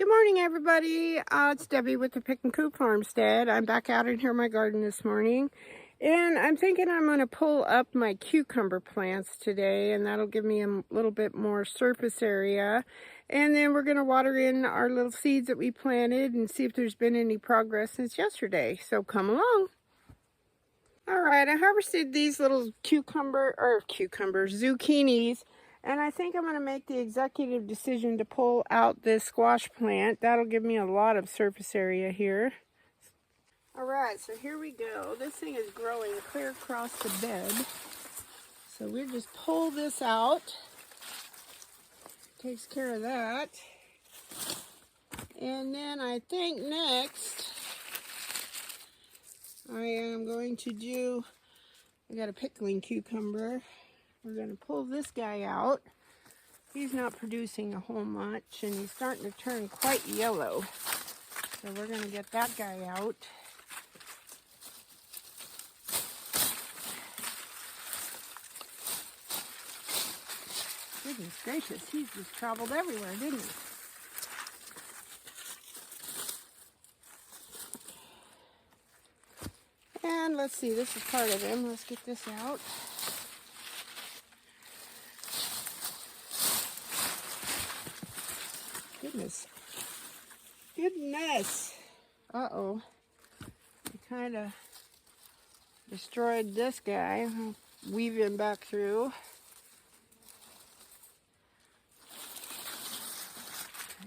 Good morning, everybody. It's Debbie with the Pickin Coop Farmstead. I'm back out in here in my garden this morning, and I'm thinking I'm going to pull up my cucumber plants today, and that'll give me a little bit more surface area. And then we're going to water in our little seeds that we planted and see if there's been any progress since yesterday. So come along. All right, I harvested these little zucchinis. And I think I'm going to make the executive decision to pull out this squash plant. That'll give me a lot of surface area here. All right, so here we go. This thing is growing clear across the bed. So we'll just pull this out. Takes care of that. And then I think next I am going to do, I got a pickling cucumber. We're going to pull this guy out. He's not producing a whole much, and he's starting to turn quite yellow. So we're going to get that guy out. Goodness gracious, he's just traveled everywhere, didn't he? And let's see, this is part of him. Let's get this out. Goodness. Uh-oh. I kind of destroyed this guy. I'll weave him back through.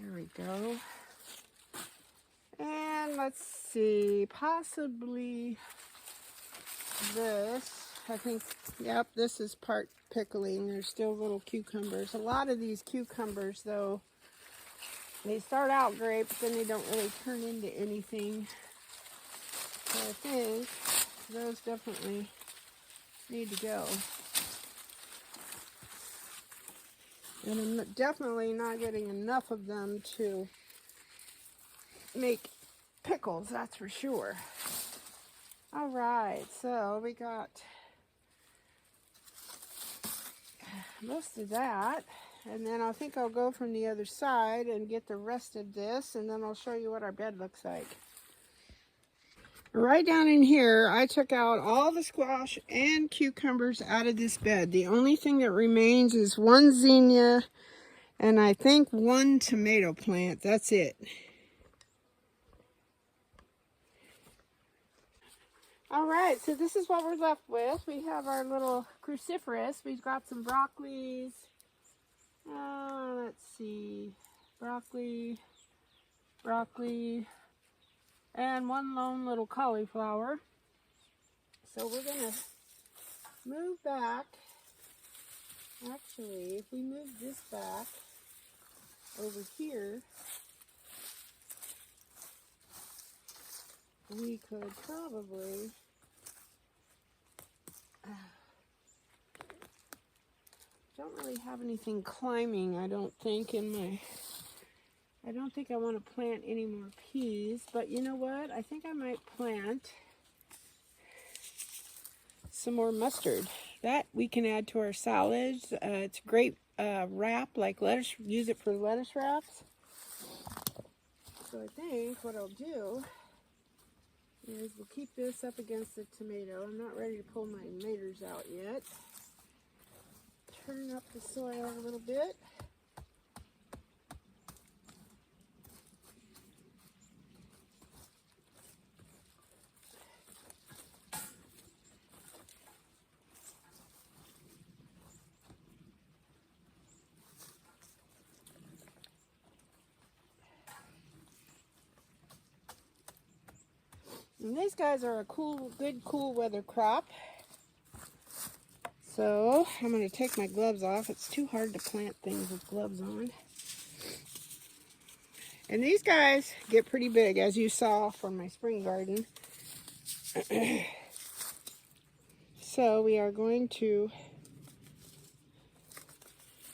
There we go. And let's see, possibly this. I think, yep, this is part pickling. There's still little cucumbers. A lot of these cucumbers, though, they start out great, but then they don't really turn into anything. So I think those definitely need to go. And I'm definitely not getting enough of them to make pickles, that's for sure. All right, so we got most of that. And then I think I'll go from the other side and get the rest of this, and then I'll show you what our bed looks like. Right down in here, I took out all the squash and cucumbers out of this bed. The only thing that remains is one zinnia and I think one tomato plant. That's it. All right, so this is what we're left with. We have our little cruciferous. We've got some broccolis. Let's see, broccoli, and one lone little cauliflower. So we're gonna move back. Actually, if we move this back over here, we could probably don't really have anything climbing, I don't think, in my, I don't think I want to plant any more peas, but you know what? I think I might plant some more mustard. That we can add to our salads. It's a great wrap, like lettuce, use it for lettuce wraps. So I think what I'll do is we'll keep this up against the tomato. I'm not ready to pull my tomatoes out yet. Turn up the soil a little bit. And these guys are a good cool weather crop. So I'm going to take my gloves off. It's too hard to plant things with gloves on. And these guys get pretty big, as you saw from my spring garden. So we are going to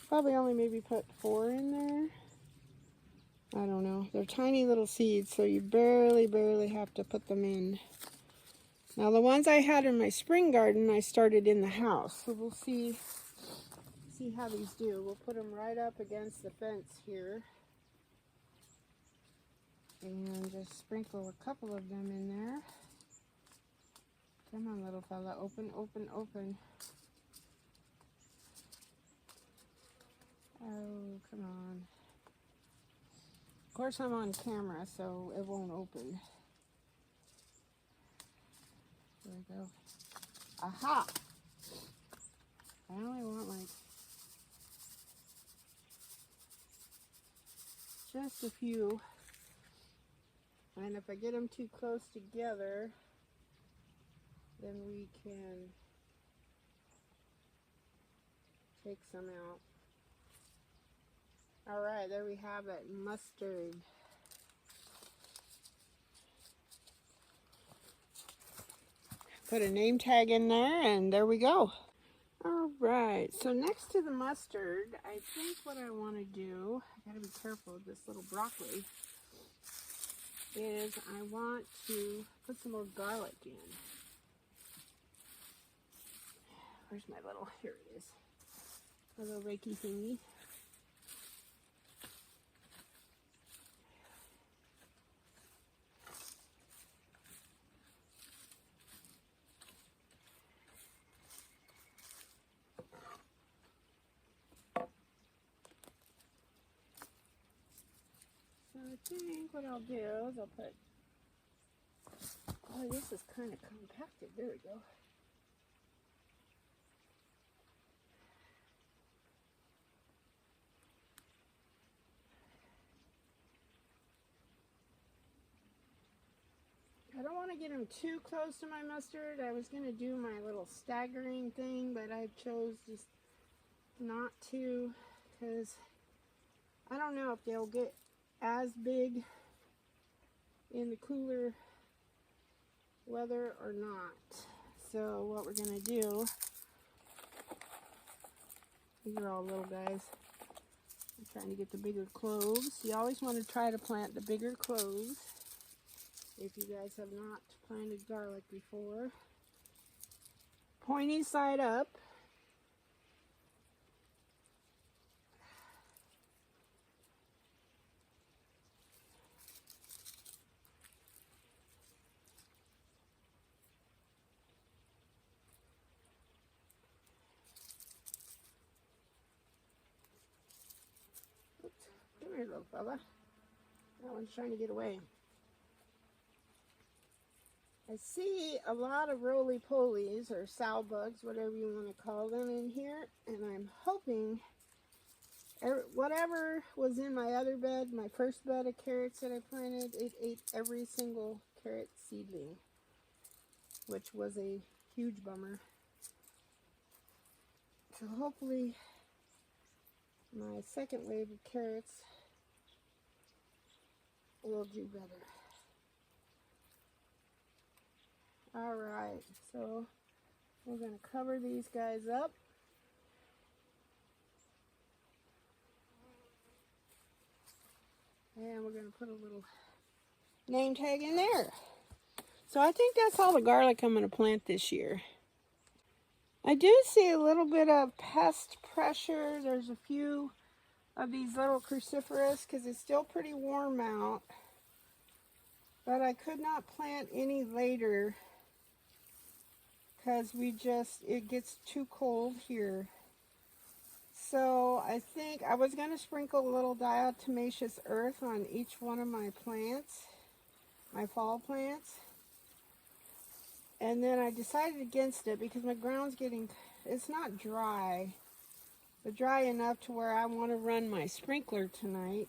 probably only maybe put 4 in there. I don't know. They're tiny little seeds, so you barely have to put them in. Now the ones I had in my spring garden, I started in the house. So we'll see how these do. We'll put them right up against the fence here. And just sprinkle a couple of them in there. Come on, little fella. Open, open, open. Oh, come on. Of course, I'm on camera, so it won't open. There we go. Aha! I only want like just a few. And if I get them too close together, then we can take some out. All right, there we have it, mustard. Put a name tag in there, and there we go. All right, so next to the mustard, I think what I want to do, I gotta be careful with this little broccoli, is I want to put some more garlic in. Where's my little, here it is, a little rakey thingy. So I think what I'll do is I'll put, oh, this is kind of compacted, there we go. I don't want to get them too close to my mustard. I was going to do my little staggering thing, but I chose just not to, because I don't know if they'll get as big in the cooler weather or not. So what we're going to do, these are all little guys. I'm trying to get the bigger cloves. You always want to try to plant the bigger cloves if you guys have not planted garlic before. Pointy side up. Oops, come here, little fella. That one's trying to get away. I see a lot of roly-polies or sow bugs, whatever you want to call them, in here, and I'm hoping whatever was in my other bed, my first bed of carrots that I planted, it ate every single carrot seedling, which was a huge bummer. So hopefully my second wave of carrots will do better. All right, so we're going to cover these guys up. And we're going to put a little name tag in there. So I think that's all the garlic I'm going to plant this year. I do see a little bit of pest pressure. There's a few of these little cruciferous because it's still pretty warm out. But I could not plant any later because it gets too cold here. So I think I was going to sprinkle a little diatomaceous earth on each one of my plants, my fall plants. And then I decided against it because my ground's it's not dry, but dry enough to where I want to run my sprinkler tonight.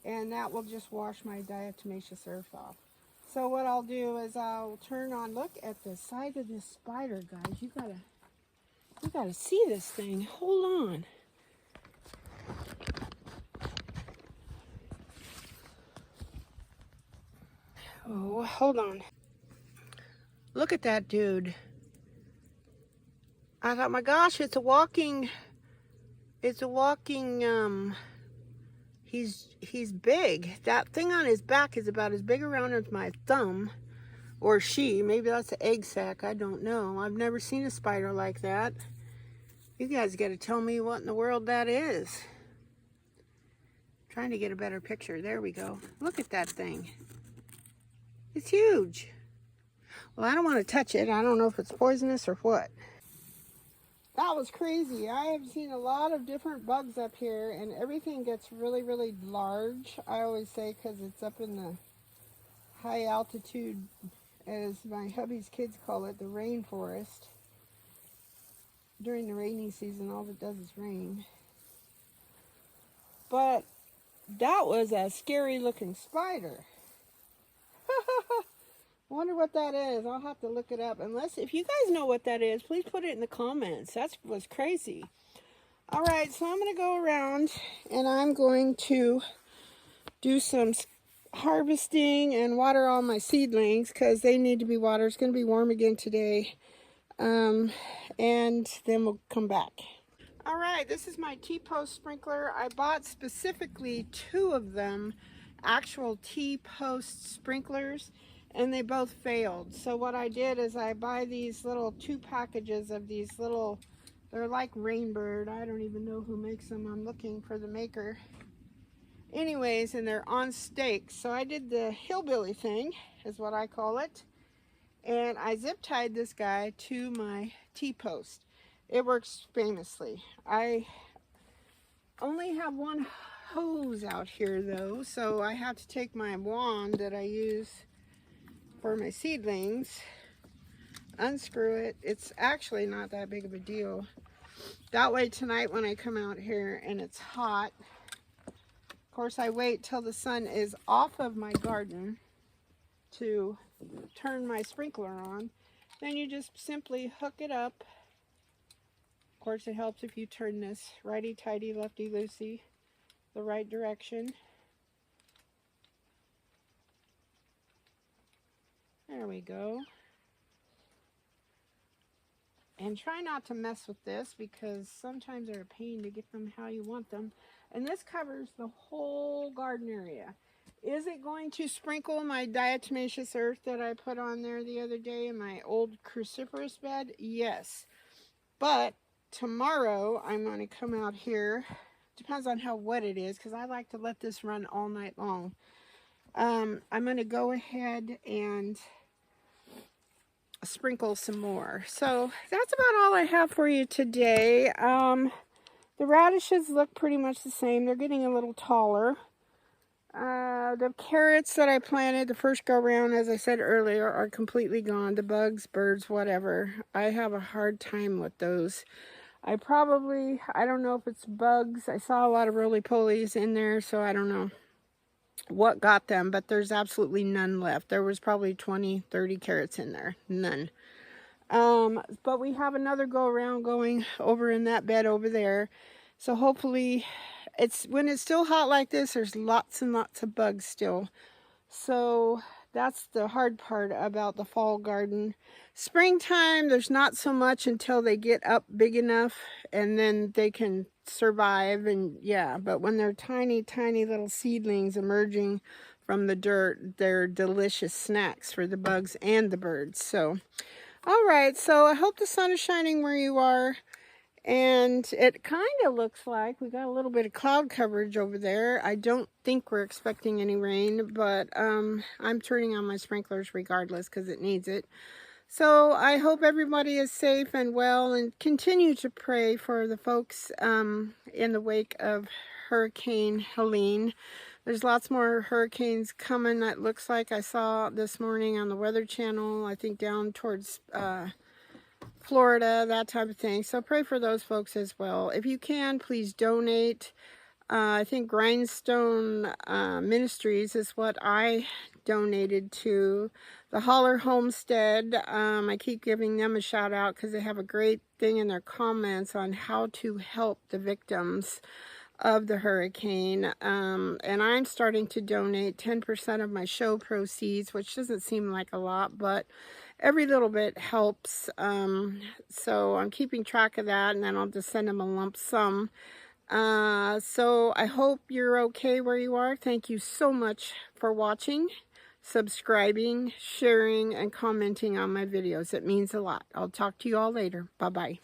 And that will just wash my diatomaceous earth off. So what I'll do is I'll turn on, look at the side of this spider, guys. You gotta see this thing. Hold on. Oh, hold on. Look at that dude. I thought, my gosh, it's a walking, he's big. That thing on his back is about as big around as my thumb. Or she, maybe that's an egg sac, I don't know. I've never seen a spider like that. You guys got to tell me what in the world that is. trying to get a better picture. There we go. Look at that thing. It's huge. Well, I don't want to touch it. I don't know if it's poisonous or what. That was crazy. I have seen a lot of different bugs up here, and everything gets really, really large. I always say because it's up in the high altitude, as my hubby's kids call it, the rainforest. During the rainy season, all it does is rain. But that was a scary looking spider. Wonder what that is. I'll have to look it up. If you guys know what that is, please put it in the comments. That was crazy. All right, so I'm going to go around and I'm going to do some harvesting and water all my seedlings because they need to be watered. It's going to be warm again today. And then we'll come back. All right, this is my T-post sprinkler. I bought specifically 2 of them, actual T-post sprinklers, and they both failed. So what I did is I buy these little 2 packages of these little, they're like Rainbird. I don't even know who makes them. I'm looking for the maker. Anyways, and they're on stakes. So I did the hillbilly thing, is what I call it. And I zip tied this guy to my T-post. It works famously. I only have 1 hose out here though, so I have to take my wand that I use for my seedlings, unscrew it. It's actually not that big of a deal. That way tonight when I come out here and it's hot, of course I wait till the sun is off of my garden to turn my sprinkler on. Then you just simply hook it up. Of course it helps if you turn this righty-tighty, lefty-loosey the right direction. There we go. And try not to mess with this because sometimes they're a pain to get them how you want them. And this covers the whole garden area. Is it going to sprinkle my diatomaceous earth that I put on there the other day in my old cruciferous bed? Yes. But tomorrow I'm going to come out here. Depends on how wet it is because I like to let this run all night long. I'm going to go ahead and sprinkle some more. So that's about all I have for you today. The radishes look pretty much the same. They're getting a little taller. The carrots that I planted the first go around, as I said earlier, are completely gone. The bugs, birds, whatever. I have a hard time with those. I don't know if it's bugs. I saw a lot of roly-polies in there, so I don't know what got them, but there's absolutely none left. There was probably 20, 30 carrots in there. None. But we have another go around going over in that bed over there. So hopefully, when it's still hot like this, there's lots and lots of bugs still. So that's the hard part about the fall garden. Springtime, there's not so much until they get up big enough and then they can survive. And yeah, but when they're tiny, tiny little seedlings emerging from the dirt, they're delicious snacks for the bugs and the birds. So, all right, so I hope the sun is shining where you are. And it kind of looks like we got a little bit of cloud coverage over there. I don't think we're expecting any rain, but I'm turning on my sprinklers regardless because it needs it. So I hope everybody is safe and well, and continue to pray for the folks in the wake of Hurricane Helene. There's lots more hurricanes coming, that looks like. I saw this morning on the Weather Channel, I think down towards Florida, that type of thing. So pray for those folks as well. If you can, please donate. I think Grindstone Ministries is what I donated to. The Holler Homestead, I keep giving them a shout out because they have a great thing in their comments on how to help the victims of the hurricane. And I'm starting to donate 10% of my show proceeds, which doesn't seem like a lot, but every little bit helps. So I'm keeping track of that, and then I'll just send them a lump sum. So I hope you're okay where you are. Thank you so much for watching, subscribing, sharing, and commenting on my videos. It means a lot. I'll talk to you all later. Bye-bye.